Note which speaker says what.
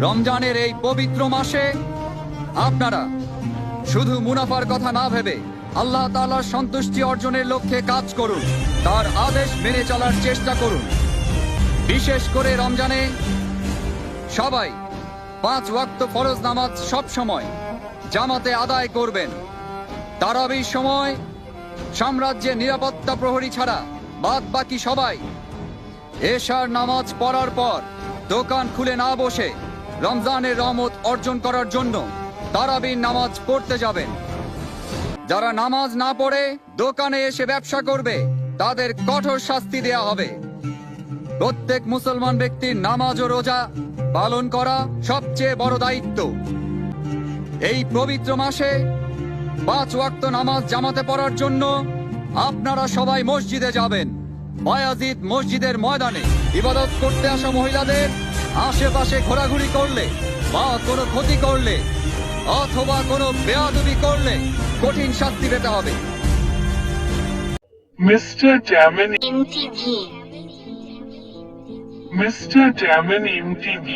Speaker 1: রমজানের এই পবিত্র মাসে আপনারা শুধু মুনাফার কথা না ভেবে আল্লাহ তাআলার সন্তুষ্টি অর্জনের লক্ষ্যে কাজ করুন, তার আদেশ মেনে চলার চেষ্টা করুন। বিশেষ করে রমজানে সবাই 5 ওয়াক্ত ফরজ নামাজ সব সময় জামাতে আদায় করবেন। তারাবির সময় সাম্রাজ্যের নিরাপত্তা প্রহরী ছাড়া বাদ বাকি সবাই এশার নামাজ পড়ার পর দোকান খুলে না বসে রমজানের রহমত অর্জন করার জন্য তারাবির নামাজ পড়তে যাবেন। যারা নামাজ না পড়ে দোকানে এসে ব্যবসা করবে তাদের কঠোর শাস্তি দেয়া হবে। প্রত্যেক মুসলমান ব্যক্তির নামাজ ও রোজা পালন করা সবচেয়ে বড় দায়িত্ব। এই পবিত্র মাসে 5 ওয়াক্ত নামাজ জামাতে পড়ার জন্য আপনারা সবাই মসজিদে যাবেন। বায়াজিদ মসজিদের ময়দানে ইবাদত করতে আসা মহিলাদের আশেপাশে ঘোরাঘুরি করলে বা কোনো ক্ষতি করলে অথবা কোনো বেয়াদবি করলে কঠিন শাস্তি পেতে হবে।
Speaker 2: Mr. Daman
Speaker 3: MTV
Speaker 2: Mr. Daman MTV